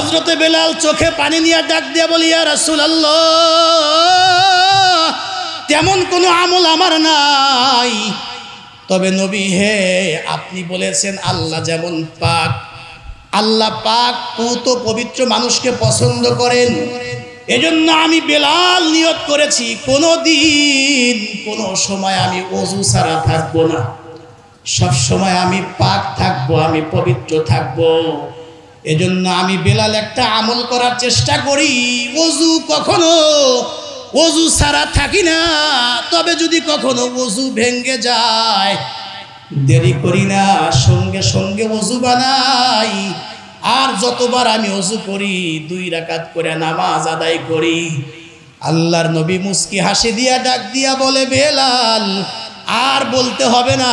হযরতে বেলাল চোখে পানি নিয়ে ডাক দিয়ে বলি, ইয়া রাসূলুল্লাহ, তেমন কোনো আমল আমার নাই, তবে নবী হে, আপনি বলেছেন আল্লাহ যেমন পাক, আল্লাহ পাক পুত পবিত্র মানুষকে পছন্দ করেন। এজন্য আমি বেলাল নিয়ত করেছি কোনো দিন কোনো সময় আমি ওযু ছাড়া থাকবো না, সব সময় আমি পাক থাকবো, আমি পবিত্র থাকবো। এজন্য আমি বেলাল একটা আমল করার চেষ্টা করি, ওযু ছাড়া থাকি না। তবে যদি কখনো ওযু ভেঙে যায়, দেরি করি না, সঙ্গে সঙ্গে ওযু বানাই। আর যতবার আমি ওযু করি 2 রাকাত করে নামাজ আদায় করি। আল্লাহর নবী মুস্কি হাসি দিয়া ডাক দিয়া বলে, বেলাল আর বলতে হবে না,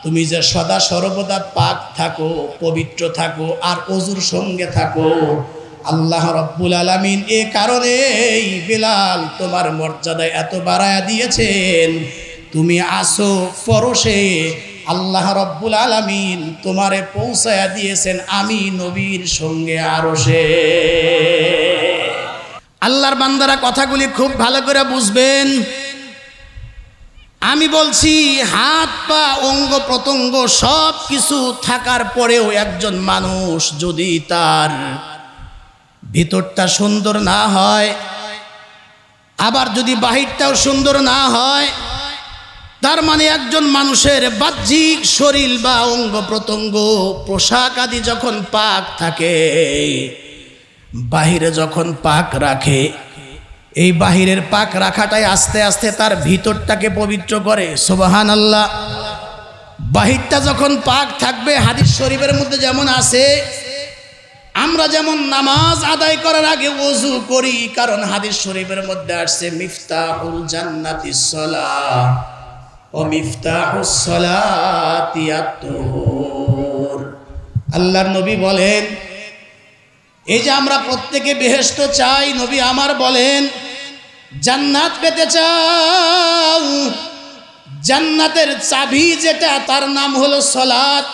তুমি যে সদা সর্বদা পাক থাকো, পবিত্র থাকো, আর ওযুর সঙ্গে থাকো, আল্লাহ রাব্বুল আলামিন এ কারণেই বেলাল তোমার মর্যাদা এত বাড়ায়া দিয়েছেন। তুমি আসো ফরশে, আল্লাহ রাব্বুল আলামিন তোমারে পৌঁছায়া দিয়েছেন আমি নবীর সঙ্গে আরশে। আল্লাহর বান্দারা কথাগুলি খুব ভালো করে বুঝবেন। আমি বলছি, হাত পা অঙ্গ প্রত্যঙ্গ সব কিছু থাকার পরেও একজন মানুষ যদি তার ভিতরটা সুন্দর না হয়, আবার যদি বাহিরটাও সুন্দর না হয়, তার মানে একজন মানুষের বাহ্যিক শরীর বা অঙ্গ প্রত্যঙ্গ পোশাক আদি যখন পাক থাকে, বাহিরে যখন পাক রাখে, এই বাহিরের পাক রাখাটাই আস্তে আস্তে তার ভিতরটাকে পবিত্র করে। সুবহানাল্লাহ। বাহিরটা যখন পাক থাকবে, হাদিস শরীফের মধ্যে যেমন আছে, আমরা যেমন নামাজ আদায় করার আগে ওযু করি, কারণ হাদিস শরীফের মধ্যে আসছে মিফতাহুল জান্নাতিস সালাহ ও মিফতাহুস সালাতি আত-তুহুর। আল্লাহর নবী বলেন, এই যে আমরা প্রত্যেকে বেহেশত চাই, নবী আমার বলেন, জান্নাত পেতে চাও, জান্নাতের চাবি যেটা তার নাম হলো সালাত।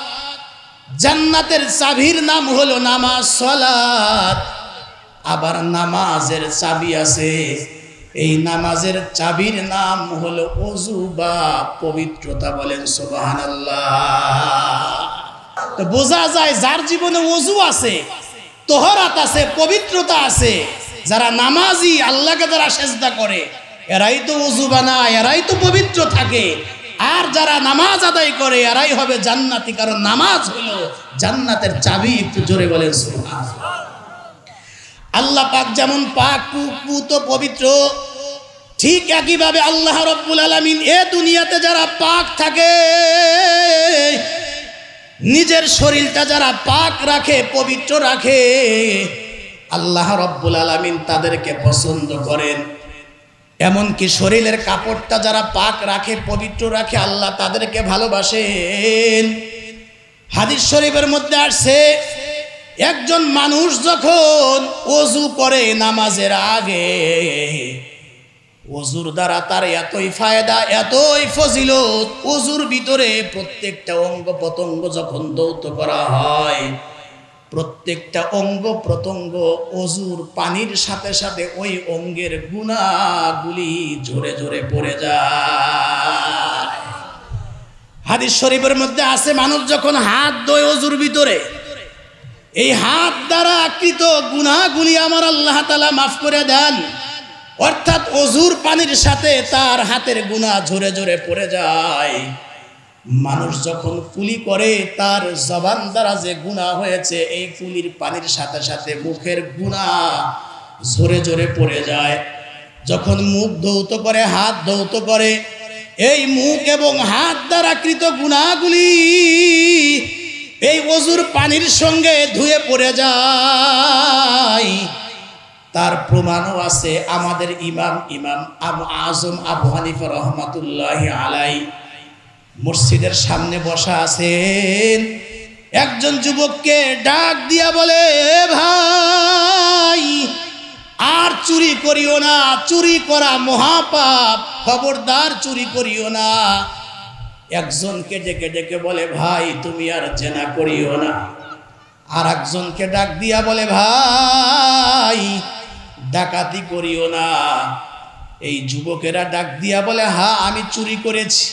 জান্নাতের চাবির নাম হলো নামাজ, সালাত। আবার নামাজের চাবি আছে, এই নামাজের চাবির নাম হলো ওযু বা পবিত্রতা। বলেন সুবহানাল্লাহ। তো বোঝা যায় যার জীবনে ওযু আছে, তোহরাত আছে, পবিত্রতা আছে, যারা নামাজি, আল্লাহকে যারা সেজদা করে, এরাই তো ওযু বানায়, এরাই তো পবিত্র থাকে। আর যারা নামাজ আদায় করে এরাই হবে জান্নাতি, কারণ নামাজ হলো জান্নাতের চাবি। একটু জোরে বলেন সুবহানাল্লাহ। আল্লাহ পাক যেমন পাক পুত পবিত্র, ঠিক একইভাবে আল্লাহ রাব্বুল আলামিন এ দুনিয়াতে যারা পাক থাকে, নিজের শরীরটা যারা পাক রাখে, পবিত্র রাখে, আল্লাহ রাব্বুল আলামিন তাদেরকে পছন্দ করেন। এমনকি শরীরের কাপড়টা যারা পাক রাখে, পবিত্র রাখে, আল্লাহ তাদেরকে ভালোবাসেন। হাদিস শরীফের মধ্যে আসছে, একজন মানুষ যখন ওযু করে নামাজের আগে, ওযুর দ্বারা তার এতই ফায়দা, এতই ফজিলত, ওযুর ভিতরে প্রত্যেকটা অঙ্গ প্রত্যঙ্গ যখন ধৌত করা হয়, প্রত্যেকটা অঙ্গ প্রত্যঙ্গ ওযুর পানির সাথে সাথে ওই অঙ্গের গুনাহগুলি ঝরে ঝরে পড়ে যায়। হাদিস শরীফের মধ্যে আছে, মানুষ যখন হাত ধোয় ওযুর ভিতরে, এই হাত দ্বারা কৃত গুনাহগুলি আমার আল্লাহ তাআলা মাফ করে দেন। অর্থাৎ ওযুর পানির সাথে তার হাতের গুনাহ ঝরে ঝরে পড়ে যায়। মানুষ যখন কুলি করে, তার জবান দ্বারা যে গুনাহ হয়েছে, এই কুলির পানির সাথে সাথে মুখের গুনাহ ঝরে ঝরে পড়ে যায়। যখন মুখ ধৌত করে, হাত ধৌত করে, এই মুখ এবং হাত দ্বারা কৃত গুনাহগুলি এই ওযুর পানির সঙ্গে ধুয়ে পড়ে যায়। তার প্রমাণও আছে। আমাদের ইমাম আবু আজম আবু হানিফা রাহমাতুল্লাহি আলাইহি মসজিদের সামনে বসা আছেন। একজন যুবককে ডাক দিয়া বলে, ভাই আর চুরি করিও না, চুরি করা মহাপাপ, খবরদার চুরি করিও না। একজনকে ডেকে ডেকে বলে, ভাই তুমি আর জেনা করিও না। আর একজনকে ডাক দিয়া বলে, ভাই ডাকাতি করিও না। এই যুবকেরা ডাক দিয়া বলে, হ্যাঁ আমি চুরি করেছি,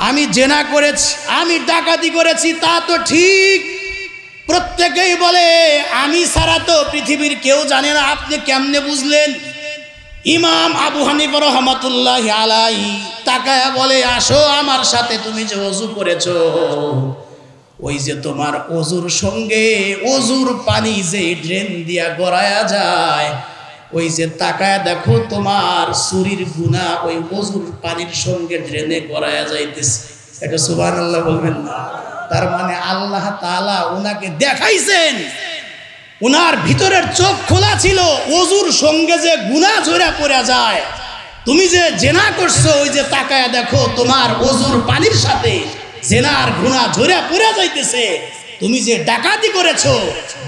আমি জেনা করেছি, আমি ডাকাতি করেছি, তা তো ঠিক। প্রত্যেকেই বলে আমি ছাড়া তো পৃথিবীর কেউ জানে না, আপনি কেমনে বুঝলেন? ইমাম আবু হানিফা রহমাতুল্লাহ আলাইহি তাকায়া বলে, আসো আমার সাথে, তুমি যে ওযু করেছো, ওই যে তোমার ওযুর সঙ্গে ওযুর পানি যে ড্রেন দিয়া গড়ায়া যায়, ওই যে তাকায়া দেখো তোমার চুরির গুনাহ ওই ওযুর পানির সঙ্গে ড্রেনে গড়ায়া যাইতেছে। এটা সুবহানাল্লাহ বলবেন না? তার মানে আল্লাহ তাআলা ওনাকে দেখাইছেন, ওনার ভিতরের চোখ খোলা ছিল, ওযুর সঙ্গে যে গুনাহ ঝরে পড়ে যায়, তুমি যে জেনা করছো, ওই যে তাকায়া দেখো তোমার ওযুর পানির সাথে জেনার গুনাহ ঝরে পড়ে যাইতেছে। তুমি যে ডাকাতি করেছো,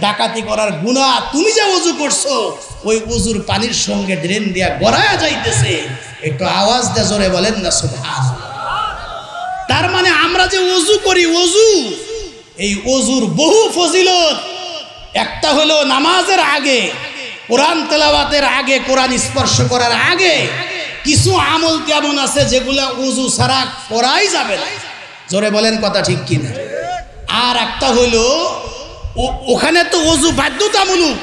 ডাকাতি করার গুনাহ তুমি যে ওযু করছো, ওই ওযুর পানির সঙ্গে ড্রেন দিয়া গড়ায়া যাইতেছে। একটু আওয়াজ দিয়ে জোরে বলেন না সুবহানাল্লাহ। তার মানে আমরা যে ওযু করি, ওযু, এই ওযুর বহু ফজিলত। একটা হলো নামাজের আগে, কোরআন তেলাওয়াতের আগে, কোরআন স্পর্শ করার আগে কিছু আমল কেমন আছে যেগুলা ওযু ছাড়া করাই যাবে না। জোরে বলেন কথা ঠিক কিনা? আর একটা হলো ওখানে তো ওযু বাধ্যতামূলক,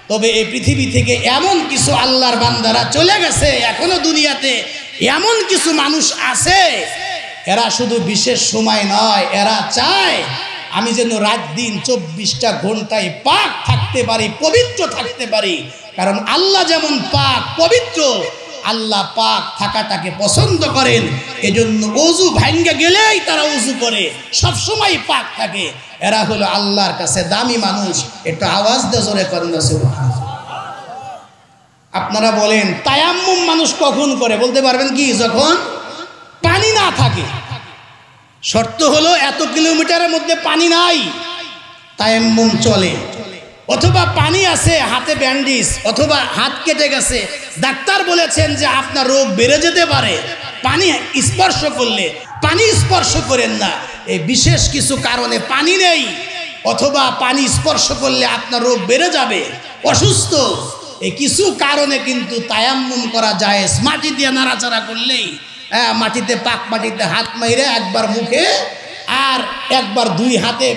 তবে এই পৃথিবী থেকে এমন কিছু আল্লাহর বান্দারা চলে গেছে, এখনো দুনিয়াতে এমন কিছু মানুষ আছে, এরা শুধু বিশেষ সময় নয়, এরা চায় আমি যেন রাত দিন 24টা ঘন্টায় পাক থাকতে পারি, পবিত্র থাকতে পারি। কারণ আল্লাহ যেমন পাক পবিত্র, আল্লাহ পাক থাকাটাকে পছন্দ করেন। এজন্য ওযু ভাঙ্গে গেলেই তারা ওযু করে, সব সময় পাক থাকে। এরা হলো আল্লাহর কাছে দামি মানুষ। একটু আওয়াজ দিয়ে জোরে করেন না সুবহানাল্লাহ। আপনারা বলেন তায়াম্মুম মানুষ কখন করে, বলতে পারবেন কি? যখন পানি না থাকে। শর্ত হলো এত কিলোমিটারের মধ্যে পানি নাই, তায়াম্মুম চলে। অথবা পানি আছে, হাতে ব্যান্ডেজ, অথবা হাত কেটে গেছে, ডাক্তার বলেছেন যে আপনার রোগ বেড়ে যেতে পারে, পানি স্পর্শ করলে, পানি স্পর্শ করেন না। এই বিশেষ কিছু কারণে পানি নেই, অথবা পানি স্পর্শ করলে আপনার রোগ বেড়ে যাবে, অসুস্থ, এই কিছু কারণে কিন্তু তায়াম্মুম করা যায়। মাটি দিয়ে নাড়াচাড়া করলেই, মাটিতে পাক মাটিতে হাত মাইরে একবার মুখে আর একবার দুই হাতে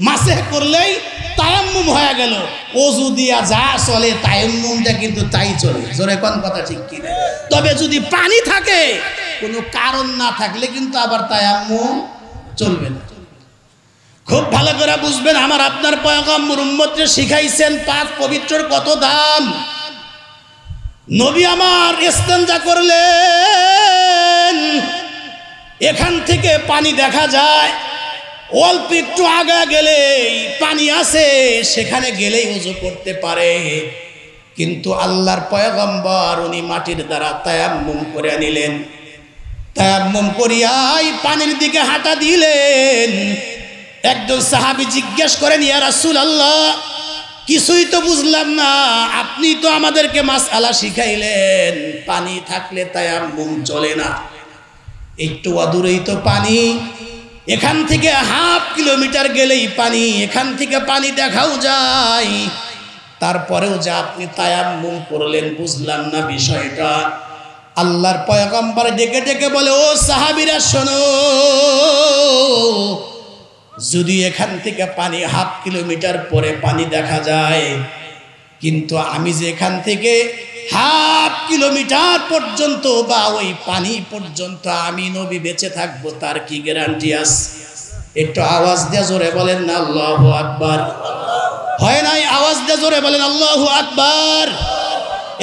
মাসে করলেই তায়াম্মুম হয়ে গেল। ওযু দিয়া যা চলে তায়াম্মুমটা কিন্তু তাই চলে। জোরে কোন কথা ঠিক কি? তবে যদি পানি থাকে, কোনো কারণ না থাকলে কিন্তু আবার তায়াম্মুম চলবে না। খুব ভালো করে বুঝবেন, আমার আপনার পয়গম্বর উম্মতকে শিখাইছেন পাক পবিত্রর কত দাম। নবী আমার ইস্তেঞ্জা করলেন, এখান থেকে পানি দেখা যায়, অল্প একটু আগা গেলেই পানি আছে, সেখানে গেলেই ওযু করতে পারে। কিন্তু আল্লাহর পয়গম্বর উনি মাটির দ্বারা তায়াম্মুম করে নিলেন। তায়াম্মুম করিয়াই পানির দিকে হাঁটা দিলেন। একজন সাহাবী জিজ্ঞেস করেন, ইয়া রাসূলুল্লাহ, কিছুই তো বুঝলাম না, আপনি তো আমাদেরকে মাসআলা শিখাইলেন, পানি থাকলে তায়াম্মুম চলে না, একটু অদূরেই তো পানি, এখান থেকে হাফ কিলোমিটার গেলেই পানি, এখান থেকে পানি দেখাও যায়, তারপরেও যে আপনি তায়াম্মুম করলেন, বুঝলাম না বিষয়টা। আল্লাহর পয়গম্বর ডেকে ডেকে বলে, ও সাহাবীরা শোনো, যদি এখান থেকে পানি হাফ কিলোমিটার পরে পানি দেখা যায়, কিন্তু আমি যে এখান থেকে হাফ কিলোমিটার পর্যন্ত বা ওই পানি পর্যন্ত আমি নবী বেঁচে থাকবো, তার কি গ্যারান্টি আছে? একটু আওয়াজ দিয়ে জোরে বলেন না আল্লাহু আকবার। হয় নাই? আওয়াজ দিয়ে জোরে বলেন আল্লাহু আকবার।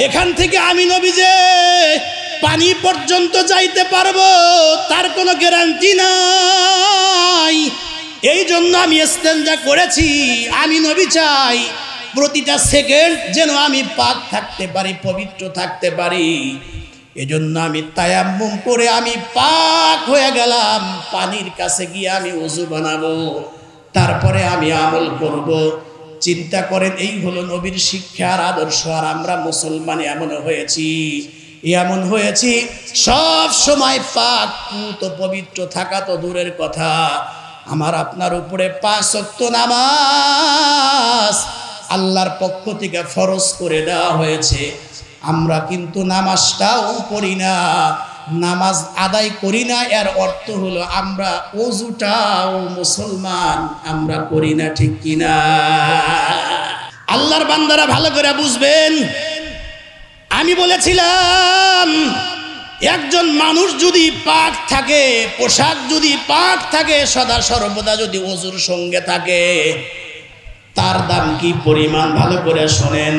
এখান থেকে আমি নবী যে পানি পর্যন্ত যাইতে পারবো তার কোনো গ্যারান্টি নাই। এই জন্য আমি ইস্তেঞ্জা করেছি। আমি নবী চাই প্রতিটা সেকেন্ড যেন আমি পাক থাকতে পারি, পবিত্র থাকতে পারি। এজন্য আমি তায়াম্মুম করে আমি পাক হয়ে গেলাম, পানির কাছে গিয়ে আমি ওযু বানাবো, তারপরে আমি আমল করব। চিন্তা করেন, এই হলো নবীর শিক্ষার আদর্শ। আর আমরা মুসলমান এমন হয়েছি সব সময় পাক পুত পবিত্র থাকা তো দূরের কথা, আমার আপনার উপরে 5 ওয়াক্ত নামাজ আল্লাহর পক্ষ থেকে ফরজ করে দেওয়া হয়েছে, আমরা কিন্তু নামাজটাও পড়ি না, নামাজ আদায় করি না। এর অর্থ হলো আমরা ওযুটাও মুসলমান আমরা করি না, ঠিক কিনা? আল্লাহর বান্দারা ভালো করে বুঝবেন। আমি বলেছিলাম একজন মানুষ যদি পাক থাকে, পোশাক যদি পাক থাকে, সদা সর্বদা যদি ওযুর সঙ্গে থাকে, তার দাম কি পরিমাণ ভালো করে শোনেন।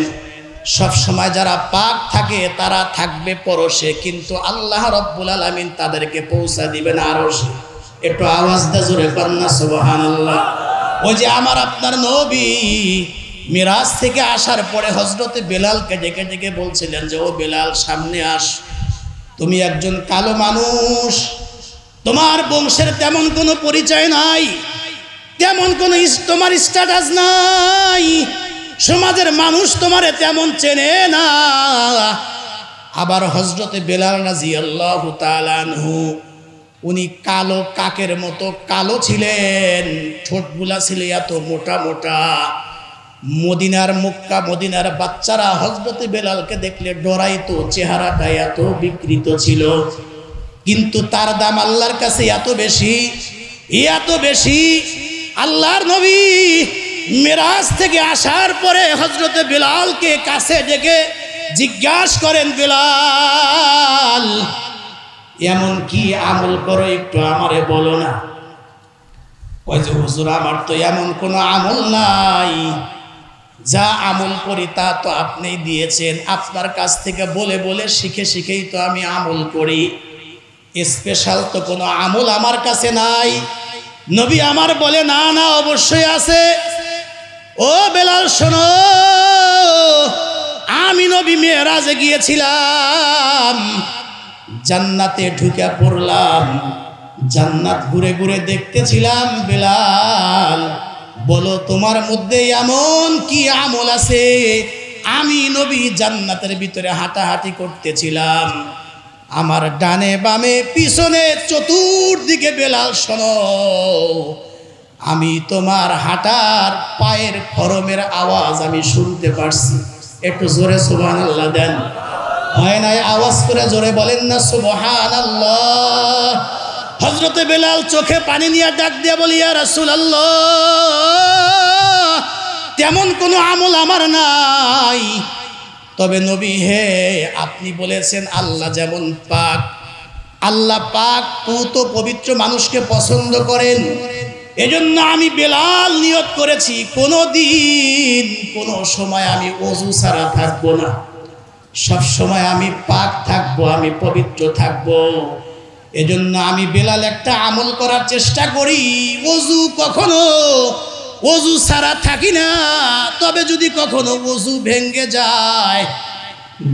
সব সময় যারা পাক থাকে তারা থাকবে পরশে, কিন্তু আল্লাহ রাব্বুল আলামিন তাদেরকে পৌঁছা দিবেন আরশে। একটু আওয়াজ দিয়ে জোরে করেন না সুবহানাল্লাহ। ওই যে আমার আপনার নবী মিরাজ থেকে আসার পরে হযরতে বেলালকে ডেকে ডেকে বলছিলেন যে ও বেলাল সামনে আস, তুমি একজন কালো মানুষ, তোমার বংশের তেমন কোনো পরিচয় নাই, তেমন কোনো তোমার স্ট্যাটাস নাই, সমাজের মানুষ তোমারে তেমন চেনে না। আবার হযরতে বেলাল রাদিয়াল্লাহু তাআলা আনহু উনি কালো কাকের মতো কালো ছিলেন, ঠোঁটগুলা ছিল এত মোটা মোটা। মদিনার মক্কা মদিনার বাচ্চারা হযরতে বেলালকে দেখলে ডরাইতো, চেহারাটা এত বিকৃত ছিল, কিন্তু তার দাম আল্লাহর কাছে এত বেশি, এত বেশি। আল্লাহর নবী মিরাজ থেকে আসার পরে হযরতে বেলালকে কাছে ডেকে জিজ্ঞাসা করেন, বেলাল এমন কি আমল করো একটু আমারে বলো না। ওই যে হুজুর আমার তো এমন কোনো আমল নাই, যা আমল করি তা তো আপনিই দিয়েছেন, আপনার কাছ থেকে বলে বলে শিখে শিখেই তো আমি আমল করি, স্পেশাল তো কোনো আমল আমার কাছে নাই। নবী আমার বলে, না না অবশ্যই আছে। ও বেলাল শোনো, আমি নবী মেরাজে গিয়েছিলাম, জান্নাতে ঢুকে পড়লাম, জান্নাত ঘুরে ঘুরে দেখতেছিলাম। বেলাল বলো তোমার মধ্যে এমন কি আমল আছে? আমি নবী জান্নাতের ভিতরে হাঁটাহাঁটি করতেছিলাম, আমার ডানে বামে পিছনে চতুর্দিকে বেলাল শোনো, আমি তোমার হাঁটার পায়ের খরমের আওয়াজ আমি শুনতে পারছি। একটু জোরে সুবহানাল্লাহ দেন। হয় নাই আওয়াজ করে জোরে বলেন না সুবহানাল্লাহ। হযরতে বেলাল চোখে পানি নিয়ে ডাক দিয়ে বলি, ইয়া রাসূলুল্লাহ তেমন কোনো আমল আমার নাই, তবে নবী হে আপনি বলেছেন আল্লাহ যেমন পাক, আল্লাহ পাক পুত পবিত্র মানুষকে পছন্দ করেন, এজন্য আমি বেলাল নিয়ত করেছি কোনো দিন কোনো সময় আমি ওযু ছাড়া থাকবো না, সব সময় আমি পাক থাকবো, আমি পবিত্র থাকবো। এজন্য আমি বেলাল একটা আমল করার চেষ্টা করি, ওযু ছাড়া থাকি না, তবে যদি কখনো ওযু ভেঙে যায়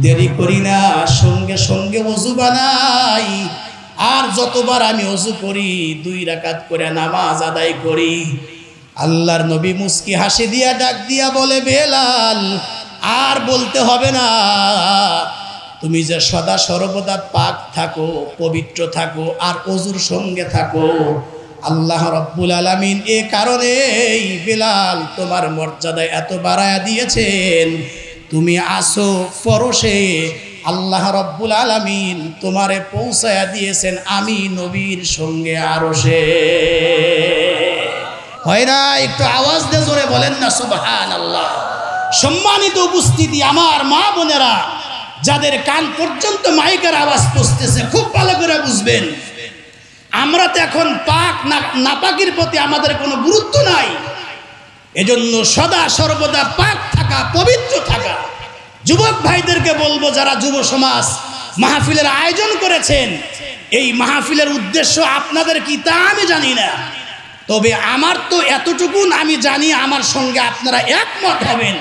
দেরি করি না, সঙ্গে সঙ্গে ওযু বানাই, আর যতবার আমি ওযু করি 2 রাকাত করে নামাজ আদায় করি। আল্লাহর নবী মুস্কি হাসি দিয়া ডাক দিয়া বলে, বেলাল আর বলতে হবে না, তুমি যে সদা সর্বদা পাক থাকো, পবিত্র থাকো, আর ওযুর সঙ্গে থাকো, আল্লাহ রাব্বুল আলামিন এ কারণেই বেলাল তোমার মর্যাদা এত বাড়ায়া দিয়েছেন, তুমি আসো ফরশে, আল্লাহ রাব্বুল আলামিন তোমারে পৌঁছায়া দিয়েছেন আমি নবীর সঙ্গে আরশে। হয় না? একটু আওয়াজ দিয়ে জোরে বলেন না সুবহানাল্লাহ। সম্মানিত উপস্থিতি, আমার মা বোনেরা, যাদের কান পর্যন্ত মাইকের আওয়াজ পৌঁছতেছে, খুব ভালো করে বুঝবেন, আমরা তো এখন পাক নাপাকের প্রতি আমাদের কোনো গুরুত্ব নাই, এজন্য সদা সর্বদা পাক থাকা, পবিত্র থাকা। যুবক ভাইদেরকে বলবো, যারা যুব সমাজ মাহফিলের আয়োজন করেছেন, এই মাহফিলের উদ্দেশ্য আপনাদের কি তা আমি জানি না, তবে আমার তো এতটুকুন আমি জানি, আমার সঙ্গে আপনারা একমত হবেন,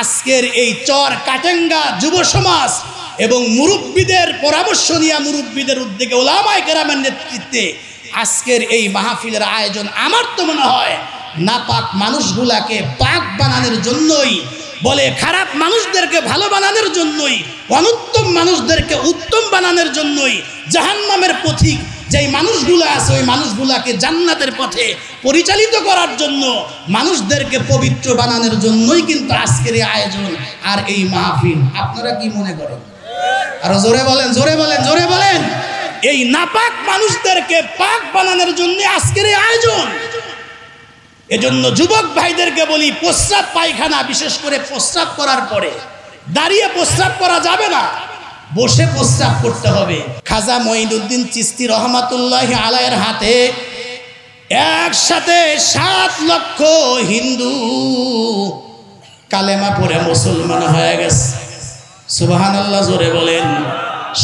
আজকের এই চর কাটেঙ্গা যুব সমাজ এবং মুরব্বীদের পরামর্শ নিয়ে, মুরব্বীদের উদ্যোগে, ওলামায়ে কেরামের নেতৃত্বে আজকের এই মাহফিলের আয়োজন আমার তো মনে হয় নাপাক মানুষগুলাকে পাক বানানোর জন্যই, বলে খারাপ মানুষদেরকে ভালো বানানোর জন্যই, অনুত্তম মানুষদেরকে উত্তম বানানোর জন্যই, জাহান্নামের পথিক যেই মানুষগুলো আছে ওই মানুষগুলাকে জান্নাতের পথে পরিচালিত করার জন্য, মানুষদেরকে পবিত্র বানানোর জন্যই কিন্তু আজকের এই আয়োজন আর এই মাহফিল। আপনারা কি মনে করেন? আরো জোরে বলেন, জোরে বলেন, জোরে বলেন। এই নাপাক মানুষদেরকে পাক বানানোর জন্য আজকের এই আয়োজন। এজন্য যুবক ভাইদেরকে বলি, প্রস্রাব পায়খানা, বিশেষ করে প্রস্রাব করার পরে দাঁড়িয়ে প্রস্রাব করা যাবে না, বসে প্রস্রাব করতে হবে। খাজা মঈনুদ্দিন চিশতি রহমাতুল্লাহি আলাইহির হাতে একসাথে 7 লক্ষ হিন্দু কালেমা পড়ে মুসলমান হয়ে গেছে। সুবহানাল্লাহ, জোরে বলেন।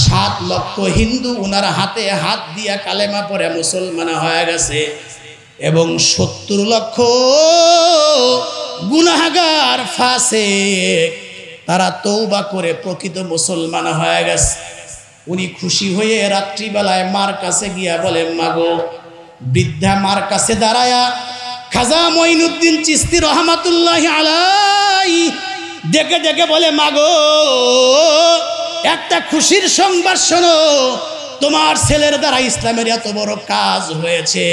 7 লক্ষ হিন্দু ওনার হাতে হাত দিয়া কালেমা পড়ে মুসলমান হয়ে গেছে এবং 70 লক্ষ গুনাহগার ফাসিক তারা তওবা করে প্রকৃত মুসলমান হয়ে গেছে। উনি খুশি হয়ে রাত্রিবেলায় মার কাছে গিয়া বলে, মাগো, বৃদ্ধা মার কাছে দাঁড়ায়া খাজা মঈনুদ্দিন চিশতি রহমাতুল্লাহি আলাইহি ডেকে ডেকে বলে, মাগো, একটা খুশির সংবাদ শোনো, তোমার ছেলের দ্বারা ইসলামের এত বড় কাজ হয়েছে।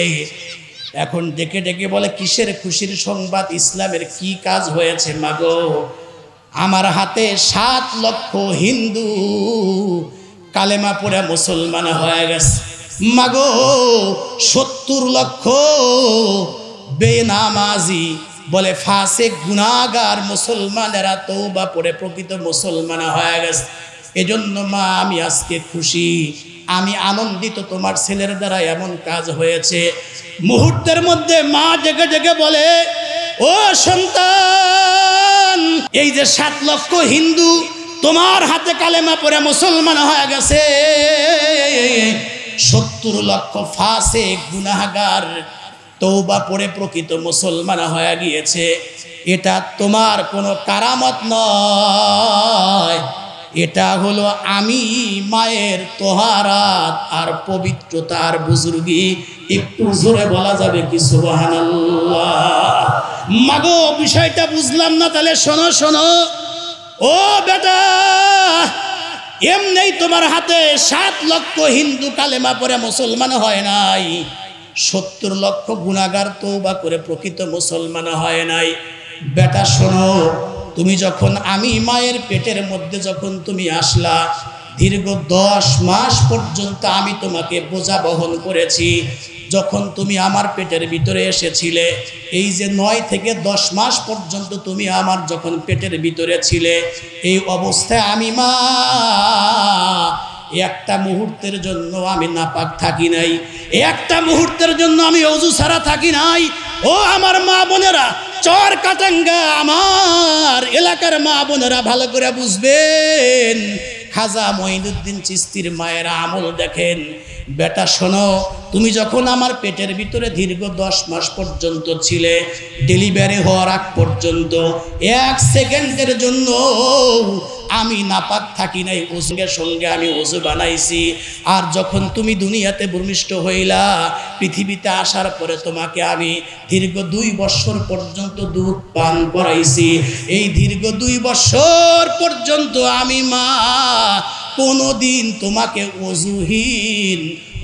এখন ডেকে ডেকে বলে, কিসের খুশির সংবাদ? ইসলামের কি কাজ হয়েছে? মাগো, আমার হাতে 7 লক্ষ হিন্দু কালেমা পড়ে মুসলমান হয়ে গেছে। মাগো, 70 লক্ষ বেনামাজি বলে ফাসিক গুনাহগার মুসলমানেরা তওবা পড়ে প্রকৃত মুসলমান হয়ে গেছে। এজন্য মা, আমি আজকে খুশি, আমি আনন্দিত, তোমার ছেলের দ্বারা এমন কাজ হয়েছে। মুহূর্তের মধ্যে মা জেগে জেগে বলে, ও সন্তান, এই যে 7 লক্ষ হিন্দু তোমার হাতে কালেমা পড়ে মুসলমান হয়ে গেছে, 70 লক্ষ ফাসিক গুনাহগার তওবা পড়ে প্রকৃত মুসলমান হয়ে গিয়েছে। এটা তোমার কোনো কারামত নয়, এটা হলো আমি মায়ের তোহারাত আর পবিত্রতার বুজুর্গি। একটু জোরে বলা যাবে কি সুবহানাল্লাহ? মাগো, বিষয়টা বুঝলাম না, তাহলে শোনো শোনো। ও বেটা, এমনি তোমার হাতে 7 লক্ষ হিন্দু কালেমা পড়ে মুসলমান হয় নাই, 70 লক্ষ গুনাহগার তওবা করে প্রকৃত মুসলমান হয় নাই। বেটা শোনো, তুমি যখন আমি মায়ের পেটের মধ্যে যখন তুমি আসলা, দীর্ঘ 10 মাস পর্যন্ত আমি তোমাকে বোঝা বহন করেছি। যখন তুমি আমার পেটের ভিতরে এসেছিলে, এই যে 9 থেকে 10 মাস পর্যন্ত তুমি আমার যখন পেটের ভিতরে ছিলে, এই অবস্থায় আমি মা একটা মুহূর্তের জন্য আমি নাপাক থাকি নাই, একটা মুহূর্তের জন্য আমি ওযু ছাড়া থাকি নাই। ও আমার মা বোনেরা, চর কাটাঙ্গা আমার এলাকার মা বোনেরা ভালো করে বুঝবেন। খাজা মঈনুদ্দিন চিশতির মায়ের আমল দেখেন। বেটা শোনো, তুমি যখন আমার পেটের ভিতরে দীর্ঘ 10 মাস পর্যন্ত ছিলে, ডেলিভারি হওয়ার আগ পর্যন্ত 1 সেকেন্ডের জন্য আমি নাপাক থাকি নাই, ওজুর সঙ্গে আমি ওযু বানাইছি। আর যখন তুমি দুনিয়াতে ভূমিষ্ঠ হইলা, পৃথিবীতে আসার পরে তোমাকে আমি দীর্ঘ 2 বছর পর্যন্ত দুধ পান করাইছি। এই দীর্ঘ 2 বছর পর্যন্ত আমি মা কোনোদিন তোমাকে ওযুহীন,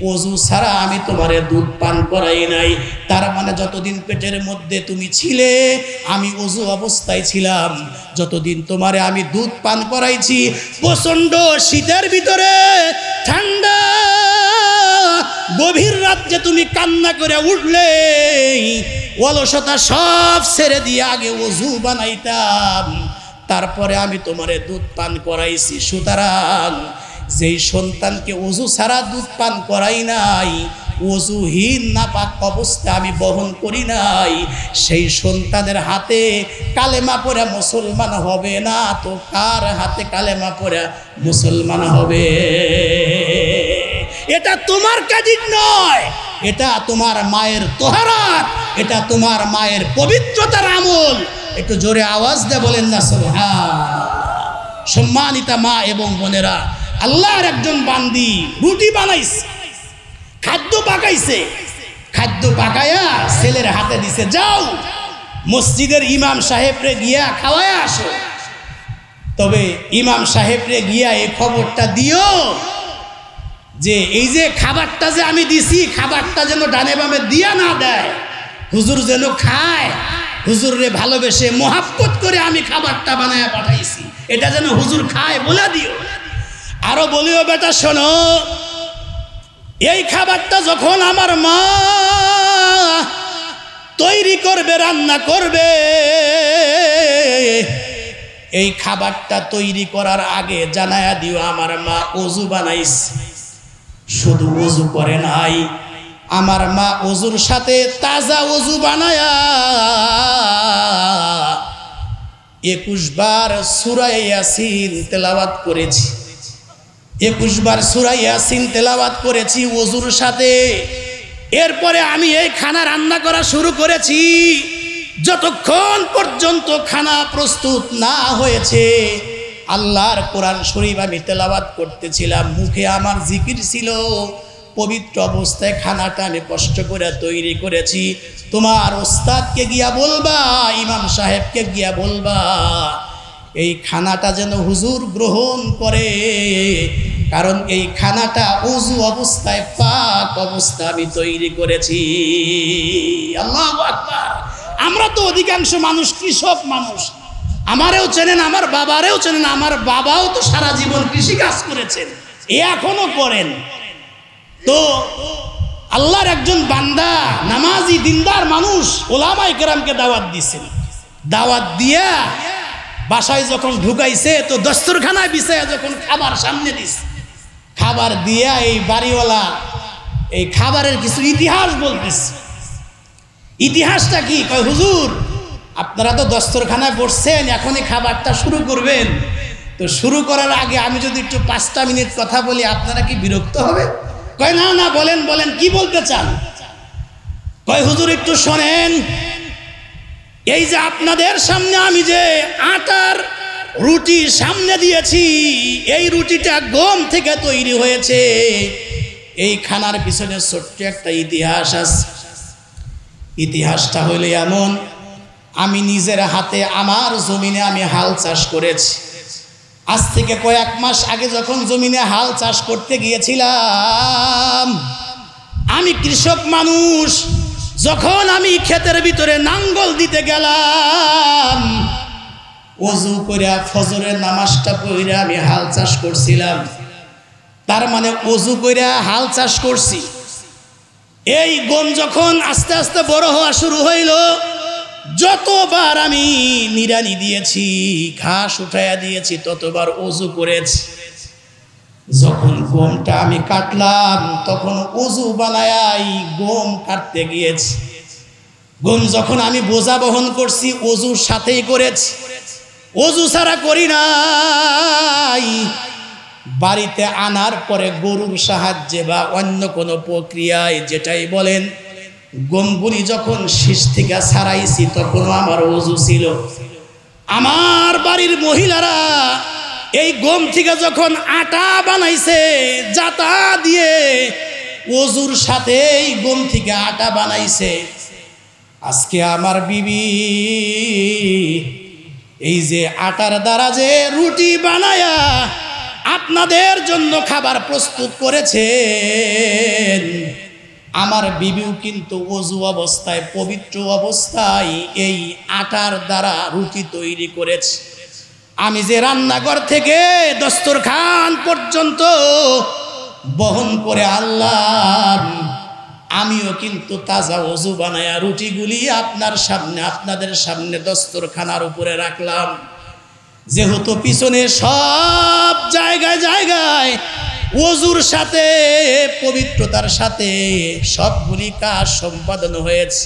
ওযু ছাড়া আমি তোমারে দুধ পান করাই নাই। তার মানে যতদিন পেটের মধ্যে তুমি ছিলে আমি ওযু অবস্থায় ছিলাম, যতদিন তোমারে আমি দুধ পান করাইছি। প্রচণ্ড শীতের ভিতরে ঠান্ডা গভীর রাত্রে তুমি কান্না করে উঠলে, অলসতা সব ছেড়ে দিয়ে আগে ওযু বানাইতাম, তারপরে আমি তোমারে দুধ পান করাইছি। সুতরাং যেই সন্তানকে ওযু ছাড়া দুধ পান করাই নাই, ওযুহীন নাপাক অবস্থা আমি বহন করি নাই, সেই সন্তানের হাতে কালেমা পড়ে মুসলমান হবে না তো কার হাতে কালেমা পড়ে মুসলমান হবে? এটা তোমার কাজ নয়, এটা তোমার মায়ের তোহারাত, এটা তোমার মায়ের পবিত্রতার আমল। একটু জোরে আওয়াজ দিয়ে বলেন না সুবহানাল্লাহ। সম্মানিতা মা এবং বোনেরা, আল্লাহর একজন বান্দি রুটি বানাইছে, খাদ্য পাকাইছে, খাদ্য পাকায়া ছেলের হাতে দিছে, যাও মসজিদের ইমাম সাহেবরে গিয়া খাওয়ায় আসো। তবে ইমাম সাহেবরে গিয়া এই খবরটা দিও যে এই যে খাবারটা যে আমি দিছি, খাবারটা যেন ডানে বামে দিয়া না দেয়, হুজুর যেন খায়, হুজুর রে ভালোবেসে মোহাব্বত করে আমি খাবারটা বানায় পাঠাইছি, এটা যেন হুজুর খায় বলে দিও। আরো বলিও বেটা শোনো, এই খাবারটা যখন আমার মা তৈরি করবে, রান্না করবে, এই খাবারটা তৈরি করার আগে জানায়া দিও আমার মা ওযু বানাইছে। শুধু ওযু করে নাই, আমার মা ওযুর সাথে তাজা ওযু বানায়া 21 বার সূরা ইয়াসিন তেলাওয়াত করেছি। 21 বার সূরা ইয়াসিন তেলাওয়াত করেছি ওযুর সাথে। এরপরে আমি এই খানা রান্না করা শুরু করেছি। যতক্ষণ পর্যন্ত খানা প্রস্তুত না হয়েছে, আল্লাহর কোরআন শরীফ আমি তেলাওয়াত করতেছিলাম, মুখে আমার জিকির ছিল। পবিত্র অবস্থায় খানাটা আমি কষ্ট করে তৈরি করেছি। তোমার ওস্তাদকে গিয়া বলবা, ইমাম সাহেবকে গিয়া বলবা, এই খানাটা যেন হুজুর গ্রহণ করে, কারণ এই খানাটা ওযু অবস্থায় পাক অবস্থা আমি তৈরি করেছি। আল্লাহু আকবার। আমরা তো অধিকাংশ মানুষ কৃষক মানুষ, আমারেও চেনেন, আমার বাবারেও চেনেন, আমার বাবাও তো সারা জীবন কৃষি কাজ করেছেন, এখনো করেন। তো আল্লাহর একজন বান্দা, নামাজি দিনদার মানুষ ওলামায়ে কেরামকে দাওয়াত দিয়েছেন। দাওয়াত দিয়া বাসায় যখন ঢুকাইছে, তো দস্তরখানায় বিছায়া যখন খাবার সামনে দিছে, খাবার দিয়া এই বাড়িওয়ালা এই খাবারের কিছু ইতিহাস বলতেছে। ইতিহাসটা কি? কয় হুজুর আপনারা তো দস্তরখানায় বসছেন, এখনই খাবারটা শুরু করবেন, তো শুরু করার আগে আমি যদি একটু 5টা মিনিট কথা বলি আপনারা কি বিরক্ত হবে? কয় না না, বলেন বলেন, কি বলতে চান? কয় হুজুর একটু শোনেন, এই যে আপনাদের সামনে আমি যে আটার রুটি সামনে দিয়েছি, এই রুটিটা গম থেকে তৈরি হয়েছে। এই খানার পিছনে ছোট্ট একটা ইতিহাস আছে। ইতিহাসটা হইলে এমন, আমি নিজের হাতে আমার জমিনে আমি হাল চাষ করেছি। আজ থেকে কয়েক মাস আগে যখন জমিনে হাল চাষ করতে গিয়েছিলাম, আমি কৃষক মানুষ, যখন আমি ক্ষেতের ভিতরে নাঙ্গল দিতে গেলাম, ওযু করে ফজরের নামাজটা পড়ে আমি হাল চাষ করছিলাম। তার মানে ওযু করে হাল চাষ করছি। এই গম যখন আস্তে আস্তে বড় হওয়া শুরু হইল, যতবার আমি নিড়ানি দিয়েছি, ঘাস উঠাইয়া দিয়েছি, ততবার ওযু করেছি। যখন গমটা আমি কাটলাম, তখন ওযু বানায়াই গম কাটতে গিয়েছি। গম যখন আমি বোঝা বহন করছি, ওযুর সাথেই করেছি, ওযু ছাড়া করি নাই। বাড়িতে আনার পরে গরুর সাহায্যে বা অন্য কোনো প্রক্রিয়ায় যেটাই বলেন, গমগুলি যখন শীষ থেকে ছাড়াইছি, তখনও আমার ওযু ছিল। আমার বাড়ির মহিলারা এই গম থেকে যখন আটা বানাইছে, জাতা দিয়ে ওযুর সাথে এই গম থেকে আটা বানাইছে। আজকে আমার বিবি এই যে আটার দ্বারা যে রুটি বানায়া আপনাদের জন্য খাবার প্রস্তুত করেছেন, আমার বিবিও কিন্তু ওযু অবস্থায়, পবিত্র অবস্থায় এই আটার দ্বারা রুটি তৈরি করেছে। আমি যে রান্নাঘর থেকে দস্তরখান পর্যন্ত বহন করে আল্লাহ, আমিও কিন্তু তাজা ওযু বানায়া রুটিগুলি আপনার সামনে, আপনাদের সামনে দস্তরখানার উপরে রাখলাম। যেহেতু পিছনে সব জায়গায় জায়গায় ওযুর সাথে, পবিত্রতার সাথে সবগুলি কাজ সম্পাদন হয়েছে,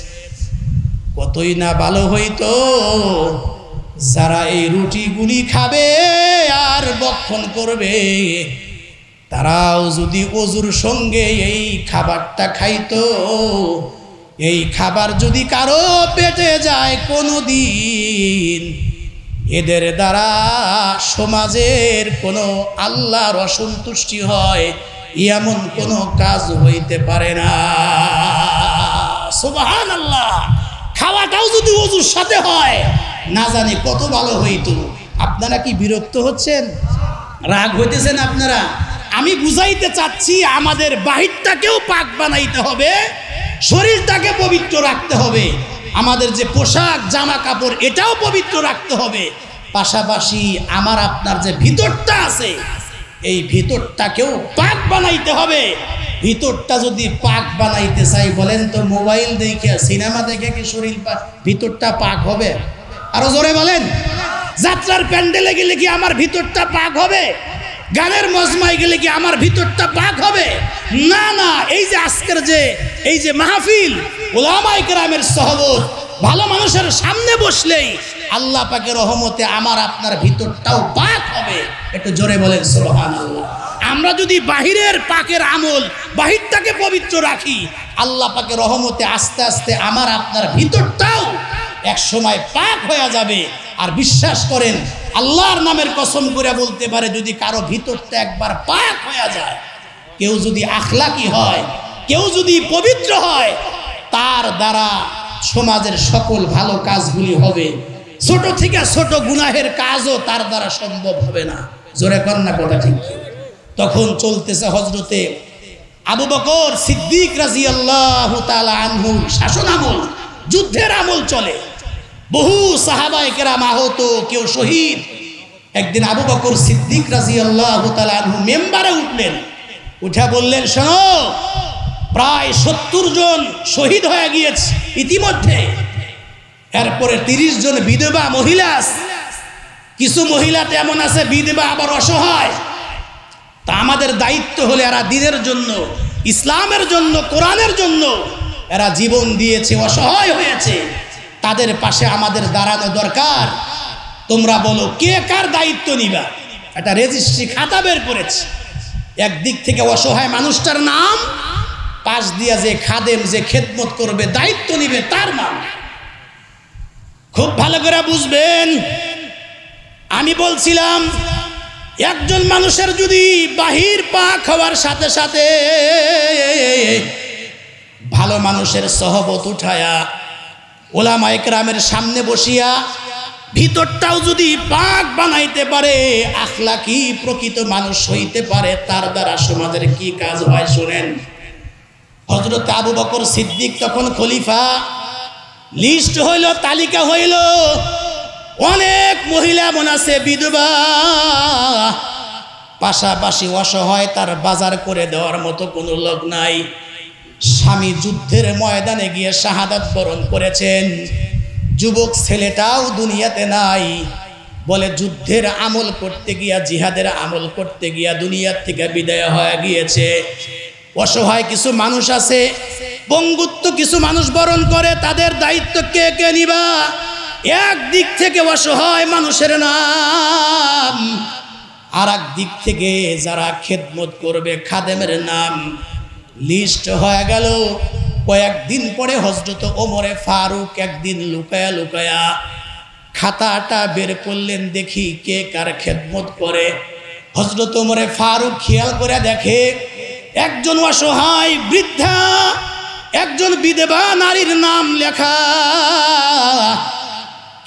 কতই না ভালো হইতো যারা এই রুটিগুলি খাবে আর ভক্ষণ করবে, তারাও যদি ওযুর সঙ্গে এই খাবারটা খাইতো। এই খাবার যদি কারো পেটে যায় কোনোদিন, এদের দ্বারা সমাজের কোনো আল্লাহর অসন্তুষ্টি হয় এমন কোনো কাজ হইতে পারে না। সুবহানাল্লাহ। খাওয়াটাও যদি ওযুর সাথে হয়, না জানি কত ভালো হইতো। আপনারা কি বিরক্ত হচ্ছেন? রাগ হইতেছেন আপনারা? আমি বুঝাইতে চাচ্ছি আমাদের বাহিরটাকেও পাক বানাইতে হবে, শরীরটাকে পবিত্র রাখতে হবে, আমাদের যে পোশাক জামা কাপড় এটাও পবিত্র রাখতে হবে, পাশাপাশি আমার আপনার যে ভিতরটা আছে এই ভিতরটাকেও পাক বানাইতে হবে। ভিতরটা যদি পাক বানাইতে চাই বলেন তো মোবাইল দেখে সিনেমা দেখে কি শরীর ভিতরটা পাক হবে? আরো জোরে বলেন। যাত্রার প্যান্ডেলে গেলে কি আমার ভিতরটা পাক হবে? গানের মজমায় গেলে কি আমার ভিতরটা পাক হবে? না না, এই যে আজকের এই যে মাহফিল, উলামায়ে কেরামের সহবত, ভালো মানুষের সামনে বসলেই আল্লাহ পাকের রহমতে আমার আপনার ভিতরটাও পাক হবে। একটু জোরে বলেন সুবহানাল্লাহ। আমরা যদি বাহিরের পাকের আমল, বাহিরটাকে পবিত্র রাখি, আল্লাহ পাকের রহমতে আস্তে আস্তে আমার আপনার ভিতরটাও এক সময় পাক হয়ে যাবে। আর বিশ্বাস করেন, আল্লাহর নামের কসম করে বলতে পারে, যদি কারো ভিতরটা একবার পাক হয়ে যায়, কেউ যদি আখলাকি হয়, কেউ যদি পবিত্র হয়, তার দ্বারা সমাজের সকল ভালো কাজগুলি হবে, ছোট থেকে ছোট গুনাহের কাজও তার দ্বারা সম্ভব হবে না। জোরে করেন না কথা ঠিক? তখন চলতেছে হযরতে আবু বকর সিদ্দিক রাদিয়াল্লাহু তাআলা আনহু শাসন আমল, যুদ্ধের আমল চলে, বহু সাহাবায়ে কেরাম আহত, কেউ শহীদ। একদিন আবু বকর সিদ্দিক রাদিয়াল্লাহু তাআলা আনহু মেম্বারে উঠলেন, উঠে বললেন, শোনো, প্রায় 70 জন শহীদ হয়ে গিয়েছে ইতিমধ্যে, এরপরে 30 জন বিধবা মহিলা আছে, কিছু মহিলা তেমন আছে বিধবা আবার অসহায়। তা আমাদের দায়িত্ব হলে এরা দ্বীনের জন্য, ইসলামের জন্য, কোরআনের জন্য এরা জীবন দিয়েছে, অসহায় হয়েছে, তাদের পাশে আমাদের দাঁড়ানো দরকার। তোমরা বলো কে কার দায়িত্ব নিবা? একটা রেজিস্ট্রি খাতা বের করেছে, একদিক থেকে অসহায় মানুষটার নাম, পাশ দিয়া যে খাদেম, যে খেদমত করবে, দায়িত্ব নিবে, তার নাম। খুব ভালো করে বুঝবেন, আমি বলছিলাম একজন মানুষের যদি বাহির পাক হওয়ার সাথে সাথে ভালো মানুষের সহবত উঠায়া উলামায়ে কেরামের সামনে বসিয়া ভিতরটাও যদি পাক বানাইতে পারে, আখলাকি প্রকৃত মানুষ হইতে পারে, তার দ্বারা সমাজের কি কাজ হয় শুনেন। হযরত আবু বকর সিদ্দিক তখন খলিফা, লিস্ট হইল, তালিকা হইল, অনেক মহিলা মন আছে বিধবা, পাশাপাশি অসহায়, তার বাজার করে দেওয়ার মতো কোনো লোক নাই। স্বামী যুদ্ধের ময়দানে গিয়ে শাহাদাত বরণ করেছেন, যুবক ছেলেটাও দুনিয়াতে নাই, বলে যুদ্ধের আমল করতে গিয়া, জিহাদের আমল করতে গিয়া দুনিয়ার থেকে বিদায় হয়ে গিয়েছে। অসহায় কিছু মানুষ আছে, বঙ্গুত্ব কিছু মানুষ বরণ করে, তাদের দায়িত্ব কে কে নিবা? একদিক থেকে অসহায় মানুষের নাম, আর এক দিক থেকে যারা খেদমত করবে খাদেমের নাম। লিস্ট হয়ে গেল। কয়েকদিন পরে হযরত ওমরে ফারুক একদিন লুকায়া লুকায়া খাতাটা বের করলেন, দেখি কে কার খেদমত করে। হযরত ওমরে ফারুক খেয়াল করে দেখে একজন অসহায় বৃদ্ধা, একজন বিধবা নারীর নাম লেখা,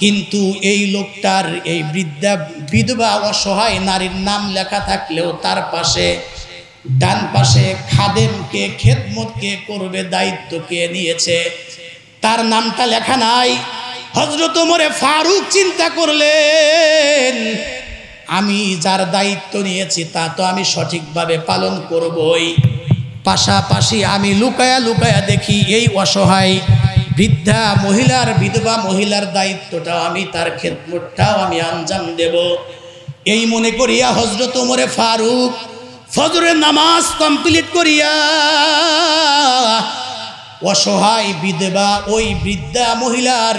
কিন্তু এই লোকটার, এই বৃদ্ধা বিধবা অসহায় নারীর নাম লেখা থাকলেও তার পাশে, ডান পাশে খাদেমকে, খেদমতকে করবে, দায়িত্ব কে নিয়েছে, তার নামটা লেখা নাই। হযরত ওমরে ফারুক চিন্তা করলেন, আমি যার দায়িত্ব নিয়েছি তা তো আমি সঠিকভাবে পালন করবই, পাশাপাশি আমি লুকায়া লুকায়া দেখি এই অসহায় বৃদ্ধা মহিলার, বিধবা মহিলার দায়িত্বটাও আমি, তার খেদমতটাও আমি আঞ্জাম দেব। এই মনে করিয়া হযরত ওমরে ফারুক ফজরের নামাজ কমপ্লিট করিয়া অসহায় বিধবা ওই বৃদ্ধা মহিলার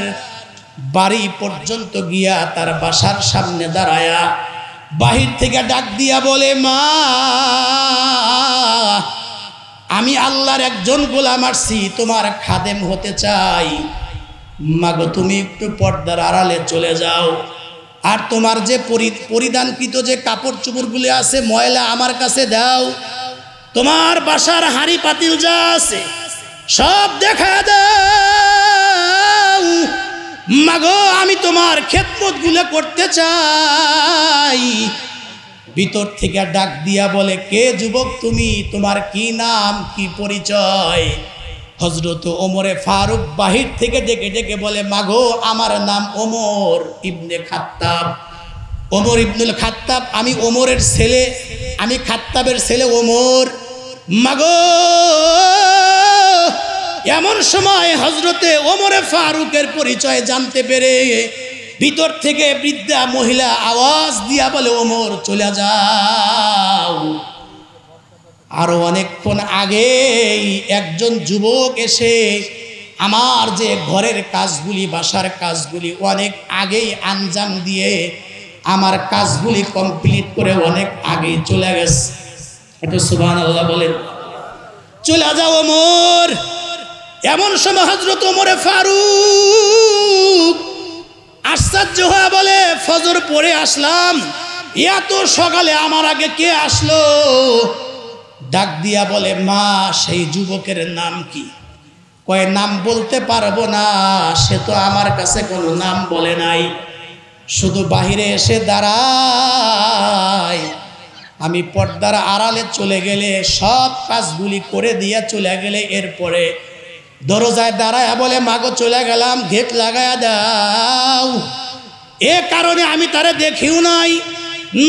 বাড়ি পর্যন্ত গিয়া তার বাসার সামনে দাঁড়ায়া বাহির থেকে ডাক দিয়া বলে, মা, আমি আল্লাহর একজন গোলাম আসছি, তোমার খাদেম হতে চাই। মাগো, তুমি একটু পর্দার আড়ালে চলে যাও, আর তোমার যে পরিধানকৃত যে কাপড় চোপড়গুলি আছে ময়লা আমার কাছে দাও, তোমার বাসার হাঁড়ি পাতিল যা আছে সব দেখা দাও। মাগো, আমি তোমার খেদমত গুলো করতে চাই। ভিতর থেকে ডাক দিয়া বলে, কে যুবক তুমি, তোমার কি নাম, কি পরিচয়? হযরত ওমরে ফারুক বাহির থেকে ডেকে ডেকে বলে, মাগো আমার নাম ওমর ইবনে খাত্তাব, ওমর ইবনুল খাত্তাব, আমি ওমরের ছেলে, আমি খাত্তাবের ছেলে ওমর। মাগো এমন সময় হযরতে ওমরে ফারুকের পরিচয় জানতে পেরে ভিতর থেকে বৃদ্ধা মহিলা আওয়াজ দিয়া বলে, ওমর চলে যাও। আরো অনেকক্ষণ আগেই একজন যুবক এসে আমার যে ঘরের কাজগুলি, বাসার কাজগুলি অনেক আগেই আঞ্জাম দিয়ে আমার কাজগুলি কমপ্লিট করে অনেক আগেই চলে গেছে। একটু সুবহানাল্লাহ বলেন। চলে যাও ওমর। এমন সময় হযরত ওমরে ফারুক আশ্চর্য হয়ে বলে, ফজর পড়ে আসলাম, এত সকালে আমার আগে কে আসলো? ডাক দিয়া বলে, মা সেই যুবকের নাম কি? কয় নাম বলতে পারবো না, সে তো আমার কাছে কোনো নাম বলে নাই, শুধু বাহিরে এসে দাঁড়ায়, আমি পর্দার আড়ালে চলে গেলে সব কাজগুলি করে দিয়া চলে গেলে এরপরে দরজায় দাঁড়ায় বলে, মাগো চলে গেলাম, গেট লাগায়া দাও। এ কারণে আমি তারে দেখিও নাই,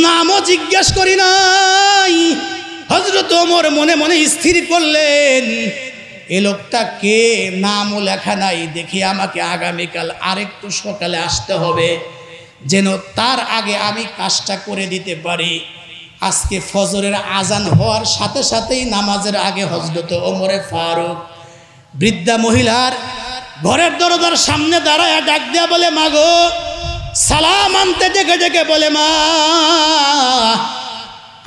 নামও জিজ্ঞেস করি নাই। হযরত ওমর মনে মনে স্থির করলেন, এ লোকটা কে, নামও লেখা নাই, দেখি আমাকে আগামীকাল আরেকটু সকালে আসতে হবে, যেন তার আগে আমি কাজটা করে দিতে পারি। আজকে ফজরের আজান হওয়ার সাথে সাথেই নামাজের আগে হযরত ওমরে ফারুক বৃদ্ধা মহিলার ঘরের দরজার সামনে দাঁড়ায় ডাক দেয়া বলে, মাগো সালাম আনতে ডেকে ডেকে বলে, মা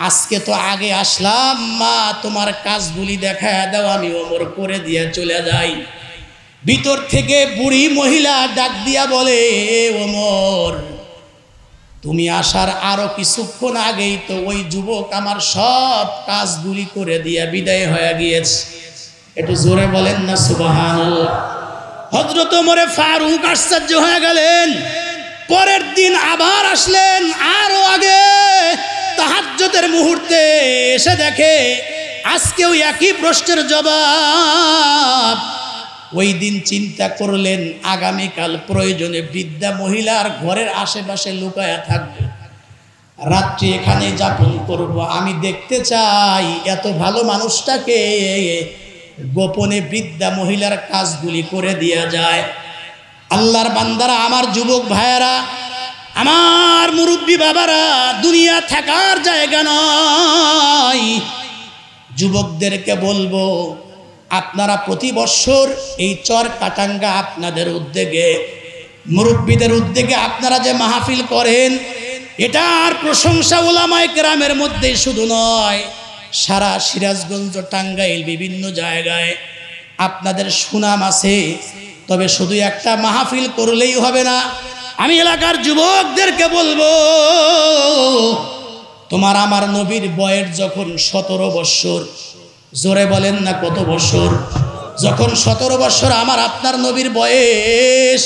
আজকে তো আগে আসলাম, মা তোমার কাজগুলি দেখায় দাও, আমি ওমর করে দিয়ে চলে যাই। ভিতর থেকে বুড়ি মহিলা ডাক দিয়া বলে, ওমর তুমি আসার আরো কিছুক্ষণ আগেই তো ওই যুবক আমার সব কাজগুলি করে দিয়া বিদায় হয়ে গিয়েছে। একটু জোরে বলেন না সুবহানাল্লাহ। হযরত ওমরে ফারুক আশ্চর্য হয়ে গেলেন। পরের দিন আবার আসলেন, আরো আগে তাহাজ্জুদের মুহূর্তে এসে দেখে আজকেও একই প্রশ্নের জবাব। ওই দিন চিন্তা করলেন, আগামীকাল প্রয়োজনে বৃদ্ধা মহিলার ঘরের আশেপাশে লুকায়া থাকবে, রাত্রি এখানে যাপন করব। আমি দেখতে চাই এত ভালো মানুষটাকে গোপনে বৃদ্ধা মহিলার কাজগুলি করে দেয়া যায়। আল্লাহর বান্দারা, আমার যুবক ভাইয়েরা, আমার মুরব্বী বাবারা, দুনিয়া থাকার জায়গা নয়। যুবকদেরকে বলবো, আপনারা প্রতি বছর এই চর কাটাঙ্গা আপনাদের উদ্যোগে, মুরব্বীদের উদ্যোগে আপনারা যে মাহফিল করেন, এটার প্রশংসা উলামায়ে কেরামের মধ্যে শুধু নয়, সারা সিরাজগঞ্জ, টাঙ্গাইল, বিভিন্ন জায়গায় আপনাদের সুনাম আছে। তবে শুধু একটা মাহফিল করলেই হবে না। আমি এলাকার যুবকদেরকে বলবো, তোমার আমার নবীর বয়স যখন 17 বছর, জোরে বলেন না কত বছর, যখন 17 বছর আমার আপনার নবীর বয়স,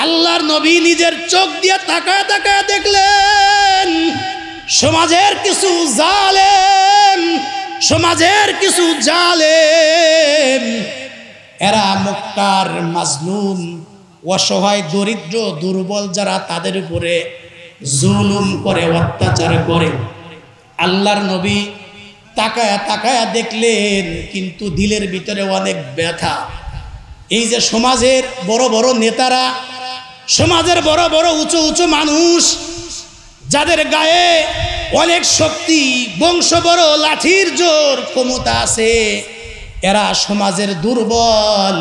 আল্লাহর নবী নিজের চোখ দিয়ে তাকায় তাকায় দেখলেন সমাজের কিছু জালেম, এরা মুক্তার, মাজলুম, অসহায়, দরিদ্র, দুর্বল যারা, তাদের উপরে জুলুম করে, অত্যাচার করে। আল্লাহর নবী তাকায়া তাকায়া দেখলেন, কিন্তু দিলের ভিতরে অনেক ব্যথা। এই যে সমাজের বড় বড় নেতারা, সমাজের বড় বড় উঁচু উঁচু মানুষ, যাদের গায়ে অনেক শক্তি, বংশ বড়, লাঠির জোর, ক্ষমতা আছে, এরা সমাজের দুর্বল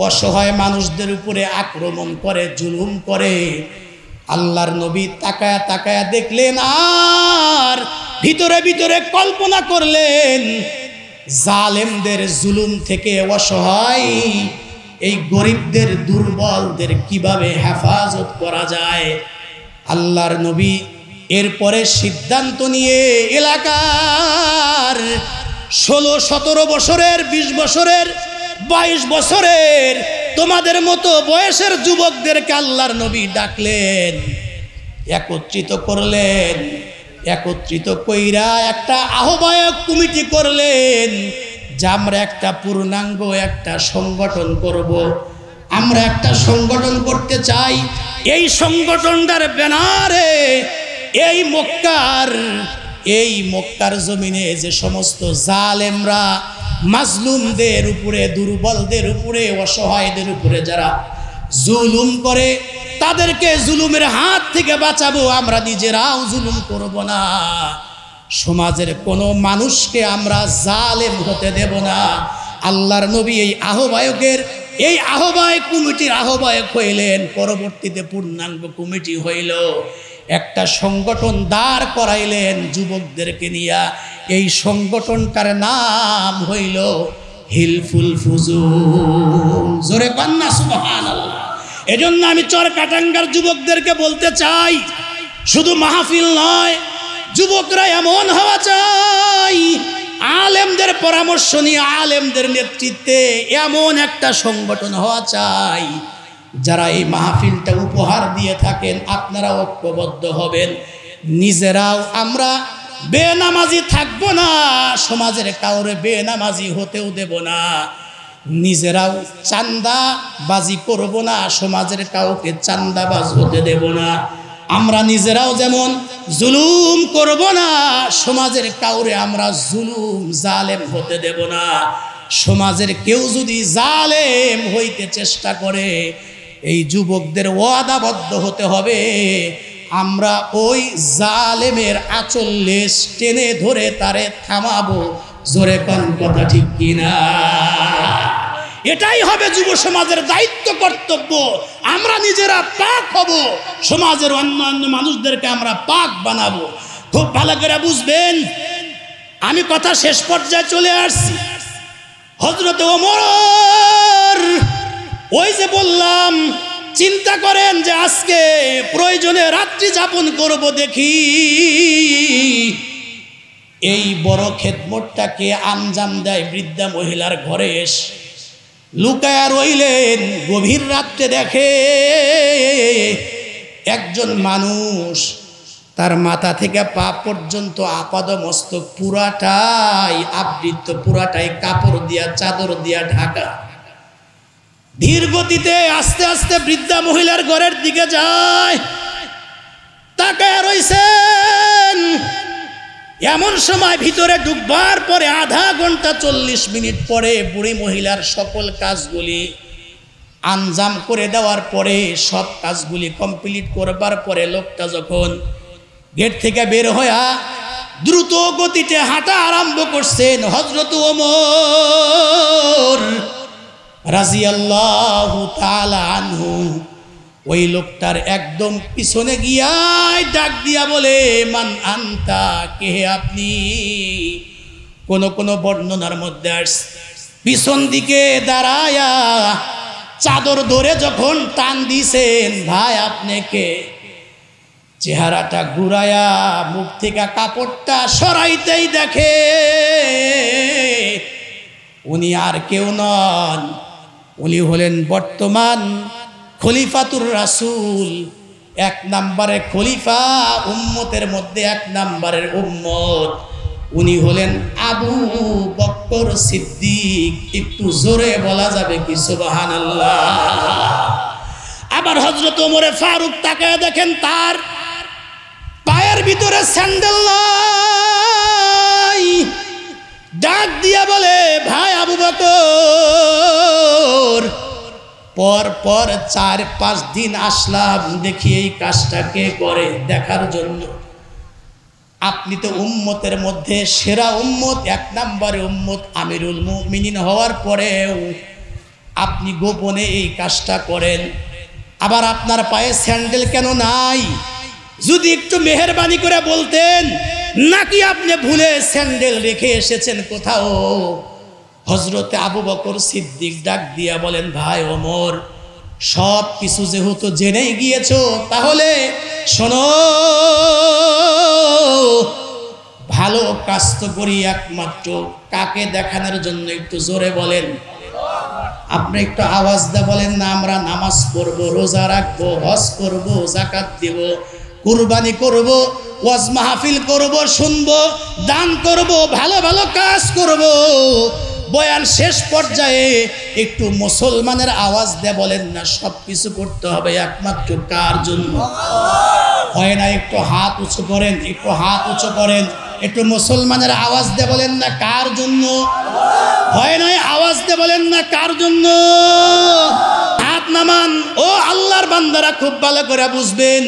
অসহায় মানুষদের উপরে আক্রমণ করে, জুলুম করে। আল্লাহর নবী তাকায়া তাকায়া দেখলেন, আর ভিতরে ভিতরে কল্পনা করলেন জালেমদের জুলুম থেকে, অসহায় এই গরিবদের, দুর্বলদের কিভাবে হেফাজত করা যায়। আল্লাহর নবী এরপরে সিদ্ধান্ত নিয়ে এলাকার 16-17 বছরের, 20 বছরের, 22 বছরের তোমাদের মতো বয়সের যুবকদেরকে আল্লাহর নবী ডাকলেন, একত্রিত করলেন। একত্রিত কইরা একটা আহ্বায়ক কমিটি করলেন যে আমরা একটা পূর্ণাঙ্গ একটা সংগঠন করব। আমরা একটা সংগঠন করতে চাই। এই সংগঠনটার ব্যানারে এই মক্কার জমিনে যে সমস্ত জালেমরা মাজলুমদের উপরে, দুর্বলদের উপরে, অসহায়দের উপরে যারা জুলুম করে, তাদেরকে জুলুমের হাত থেকে বাঁচাবো। আমরা নিজেরাও জুলুম করব না, সমাজের কোনো মানুষকে আমরা জালেম হতে দেব না। আল্লাহর নবী এই আহ্বায়ক কমিটির আহ্বায়ক হইলেন। পরবর্তীতে পূর্ণাঙ্গ কমিটি হইল, একটা সংগঠন দাঁড় করাইলেন যুবকদেরকে নিয়া। এই সংগঠনটার নাম হইল হিলফুল ফুজুল। জোরে কন্যা সুবহানাল্লাহ। এজন্য আমি চরকাটাঙ্গার যুবকদেরকে বলতে চাই, শুধু মাহফিল নয়, যুবকরা এমন হওয়া চাই, আলেমদের পরামর্শ নিয়ে, আলেমদের নেতৃত্বে এমন একটা সংগঠন হওয়া চাই, যারা এই মাহফিলটা উপহার দিয়ে থাকেন আপনারা ঐক্যবদ্ধ হবেন। নিজেরাও আমরা বেনামাজি থাকবো না, সমাজের কাউরে বেনামাজি হতেও দেব না। নিজেরাও চান্দাবাজি করব না, সমাজের কাউকে চান্দাবাজ হতে দেব না। আমরা নিজেরাও যেমন জুলুম করব না, সমাজের কাউরে আমরা জুলুম জালেম হতে দেব না। সমাজের কেউ যদি জালেম হইতে চেষ্টা করে, এই যুবকদের ওয়াদাবদ্ধ হতে হবে, আমরা ওই জালেমের আঁচল লেশ টেনে ধরে তারে থামাবো। জোরে কোন কথা ঠিক কিনা? এটাই হবে যুব সমাজের দায়িত্ব, কর্তব্য। আমরা নিজেরা পাক হব, সমাজের অন্যান্য মানুষদেরকে আমরা পাক বানাবো। খুব ভালো করে বুঝবেন, আমি কথা শেষ পর্যায়ে চলে আসছি। হযরত ওমর, ওই যে বললাম, চিন্তা করেন যে আজকে প্রয়োজনে রাত্রি যাপন করব, দেখি এই বড় খেদমতটাকে আঞ্জাম দেয় বৃদ্ধা মহিলার ঘরে এসে লুকায়া রইলেন। গভীর রাত্রে দেখে একজন মানুষ, তার মাথা থেকে পা পর্যন্ত আপাদ মস্তক পুরাটাই আবৃত, পুরাটাই কাপড় দিয়া, চাদর দিয়া ঢাকা। ধীর গতিতে আস্তে আস্তে বৃদ্ধা মহিলার ঘরের দিকে যায়, তাকায়া রইছেন। এমন সময় ভিতরে ঢুকবার পরে আধা ঘন্টা 40 মিনিট পরে বুড়ি মহিলার সকল কাজগুলি আঞ্জাম করে দেওয়ার পরে, সব কাজগুলি কমপ্লিট করবার পরে লোকটা যখন গেট থেকে বের হইয়া দ্রুত গতিতে হাঁটা আরম্ভ করছেন, হযরত ওমর রাদিয়াল্লাহু তাআলা আনহু ওই লোকটার একদম পিছনে গিয়াই ডাক দিয়া বলে, মান আনতা, কে আপনি? কোন বর্ণনার মধ্যে আসছে পিছন দিকে দাঁড়ায়া চাদর ধরে যখন টান দিছেন, ভাই আপনি কে? চেহারাটা ঘুরায়া মুখ থেকে কাপড়টা সরাইতেই দেখে উনি আর কেউ নন, উনি হলেন বর্তমান খলিফাতুর রাসূল, 1 নম্বরের খলিফা, উম্মতের মধ্যে 1 নম্বরের উম্মত। উনি হলেন আবু বকর সিদ্দিক। একটু জোরে বলা যাবে কি সুবহানাল্লাহ? আবার হযরত ওমরে ফারুক তাকায় দেখেন তার পায়ের ভিতরে স্যান্ডেল নাই। ডাক দিয়া বলে, ভাই আবু বকর, পর 4-5 দিন আসলাম, দেখি এই কাজটা কে করে দেখার জন্য। আপনি তো উম্মতের মধ্যে সেরা উম্মত, 1 নম্বরে উম্মত, আমিরুল মুমিনিন হওয়ার পরেও আপনি গোপনে এই কাজটা করেন। আবার আপনার পায়ে স্যান্ডেল কেন নাই? যদি একটু মেহেরবানি করে বলতেন, নাকি আপনি ভুলে স্যান্ডেল রেখে এসেছেন কোথাও? হযরতে আবু বকর সিদ্দিক ডাক দিয়া বলেন, ভাই ওমর, সব কিছু যেহেতু জেনেই গিয়েছো, তাহলে শোনো, ভালো কাজ তো করি একমাত্র কাকে দেখানোর জন্য? একটু জোরে বলেন। আপনি একটু আওয়াজ দিয়ে বলেন না, আমরা নামাজ পড়বো, রোজা রাখবো, হজ করবো, যাকাত দিব, কুরবানি করব, ওয়াজ মাহফিল করব, শুনবো, দান করব, ভালো ভালো কাজ করব। বয়ান শেষ পর্যায়ে একটু মুসলমানের আওয়াজ দিয়ে বলেন না, সব কিছু করতে হবে একমাত্র কার জন্য? হয় না? একটু হাত উঁচু করেন, একটু হাত উঁচু করেন, একটু মুসলমানের আওয়াজ দিয়ে বলেন না কার জন্য? হয় না? আওয়াজ দিয়ে বলেন না কার জন্য? হাত নামান। ও আল্লাহর বান্দারা, খুব ভালো করে বুঝবেন,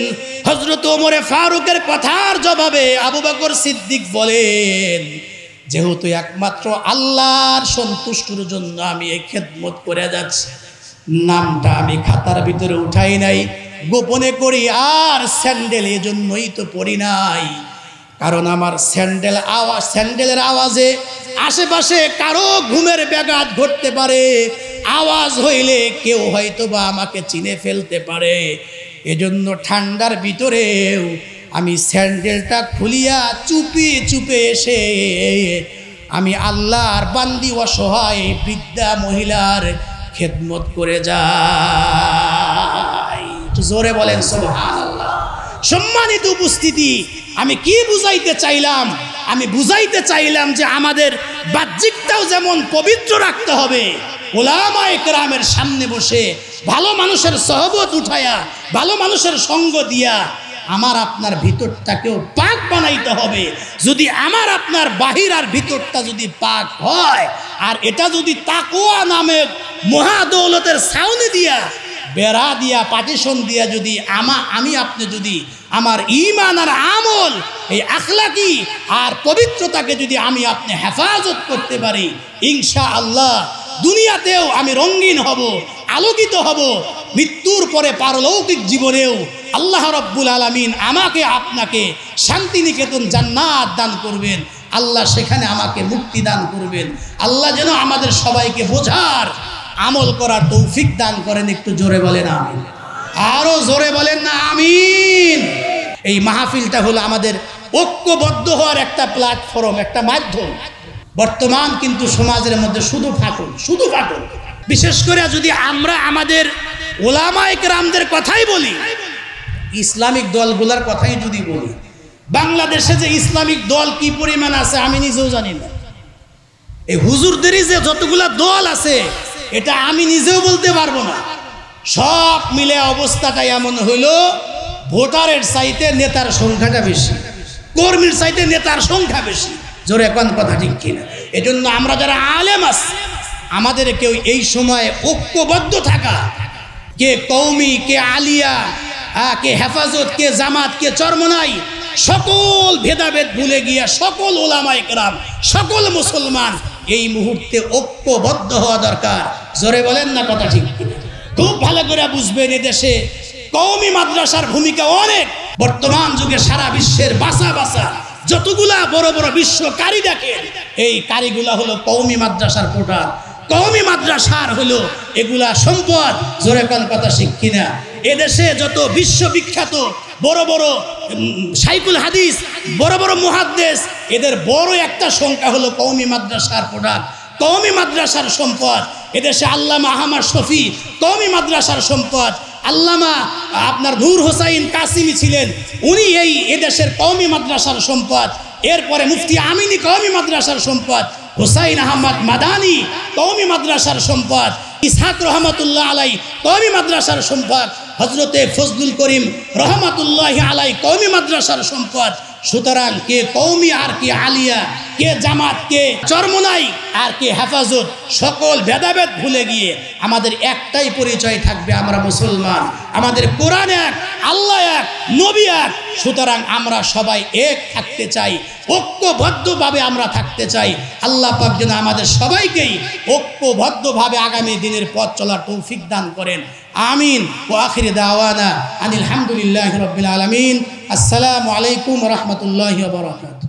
হযরত ওমরে ফারুকের কথার জবাবে আবু বকর সিদ্দিক বলেন, যেহেতু একমাত্র আল্লাহর সন্তুষ্টির জন্য আমি এই খেদমত করে যাচ্ছি, নামটা আমি খাতার ভিতরে উঠাই নাই, গোপনে করি। আর স্যান্ডেল এজন্যই তো পরি নাই, কারণ আমার স্যান্ডেলের আওয়াজে আশেপাশে কারো ঘুমের ব্যাঘাত ঘটতে পারে। আওয়াজ হইলে কেউ হয়তো বা আমাকে চিনে ফেলতে পারে। এজন্য ঠান্ডার ভিতরেও আমি স্যান্ডেলটা খুলিয়া চুপে চুপে এসে আমি আল্লাহর বান্দি অসহায় বৃদ্ধা মহিলার খেদমত করে যাই। জোরে বলেন সুবহানাল্লাহ। সম্মানিত উপস্থিতি, আমি কি বুঝাইতে চাইলাম? আমি বুঝাইতে চাইলাম যে আমাদের বাহ্যিকটাও যেমন পবিত্র রাখতে হবে, উলামায়ে কেরামের সামনে বসে ভালো মানুষের সহবত উঠায়া, ভালো মানুষের সঙ্গ দিয়া আমার আপনার ভিতরটাকেও পাক বানাইতে হবে। যদি আমার আপনার বাহির আর ভিতরটা যদি পাক হয়, আর এটা যদি তাকওয়া নামে মহাদৌলতের ছাউনি দিয়া, বেড়া দিয়া, পার্টিশন দিয়া যদি আমি আপনি যদি আমার ঈমান আর আমল, এই আখলাকি আর পবিত্রতাকে যদি আমি আপনি হেফাজত করতে পারি, ইনশাআল্লাহ দুনিয়াতেও আমি রঙিন হব, আলোকিত হব। মৃত্যুর পরে পারলৌকিক জীবনেও আল্লাহ রাব্বুল আলামিন আমাকে আপনাকে শান্তিনিকেতন জান্নাত দান করবেন। আল্লাহ সেখানে আমাকে মুক্তি দান করবেন। আল্লাহ যেন আমাদের সবাইকে বোঝার, আমল করার তৌফিক দান করেন। একটু জোরে বলেন আমিন। আরো জোরে বলেন না আমিন। এই মাহফিলটা হলো আমাদের ঐক্যবদ্ধ হওয়ার একটা প্ল্যাটফর্ম, একটা মাধ্যম। বর্তমান কিন্তু সমাজের মধ্যে শুধু ফাটল। বিশেষ করে যদি আমরা আমাদের ওলামায়ে কেরামদের কথাই বলি, ইসলামিক দলগুলোর কথাই যদি বলি, বাংলাদেশে যে ইসলামিক দল কি পরিমাণ আছে আমি নিজেও জানি না। এই হুজুরদেরই যে যতগুলা দল আছে এটা আমি নিজেও বলতে পারবো না। সব মিলে অবস্থাটা এমন হইলো, ভোটারের চাইতে নেতার সংখ্যাটা বেশি, কর্মীর চাইতে নেতার সংখ্যা বেশি। জোরে কোন কথা ঠিক কিনা? এজন্য আমরা যারা আলেম আছি, আমাদের কেউ এই সময় ঐক্যবদ্ধ থাকা, কে কওমি, কে আলিয়া, কে হেফাজত, কে জামাত, কে চরমনাই, সকল ভেদাভেদ ভুলে গিয়া সকল ওলামায়ে কেরাম, সকল মুসলমান এই মুহূর্তে ঐক্যবদ্ধ হওয়া দরকার। জোরে বলেন না কথা ঠিক কিনা? খুব ভালো করে বুঝবেন, এদেশে কওমি মাদ্রাসার ভূমিকা অনেক। বর্তমান যুগে সারা বিশ্বের বাসা যতগুলা বড় বড় বিশ্ব কারি দেখেন, এই কারিগুলা হলো কওমি মাদ্রাসার কোটা। কওমি মাদ্রাসার হলো এগুলা সম্পদ। জোরে কোন কথা ঠিক কিনা? এদেশে যত বিশ্ববিখ্যাত বড় বড় শাইখুল হাদিস, বড় বড় মুহাদ্দিস, এদের বড় একটা সংখ্যা হলো কওমি মাদ্রাসার প্রোডাক্ট, কওমি মাদ্রাসার সম্পদ। এদেশে আল্লামা আহমদ শফি কওমি মাদ্রাসার সম্পদ। আল্লামা আপনার নূর হোসাইন কাসিমি ছিলেন, উনি এদেশের কওমি মাদ্রাসার সম্পদ। এরপরে মুফতি আমিনী কওমি মাদ্রাসার সম্পদ, হুসাইন আহমদ মাদানী কওমি মাদ্রাসার সম্পদ, ইসহাক রহমতুল্লাহ আলাই কওমি মাদ্রাসার সম্পদ, হজরতে ফজলুল করিম রহমতুল্লাহ আলাই কওমি মাদ্রাসার সম্পদ। সুতরাং কে কওমি আর কে আলিয়া, কে জামাত, কে চরমনাই আর কে হেফাজত, সকল ভেদাভেদ ভুলে গিয়ে আমাদের একটাই পরিচয় থাকবে, আমরা মুসলমান। আমাদের কোরআন এক, আল্লাহ এক, নবী এক। সুতরাং আমরা সবাই এক থাকতে চাই, ঐক্যবদ্ধভাবে আমরা থাকতে চাই। আল্লাহ পাক যেন আমাদের সবাইকেই ঐক্যবদ্ধভাবে আগামী দিনের পথ চলার তৌফিক দান করেন। আমিন। ওয়া আখিরি দাওয়ানা আনিল হামদুলিল্লাহি রাব্বিল আলামিন। আসসালামু আলাইকুম ওয়া রাহমাতুল্লাহি ওয়া বারাকাতুহু।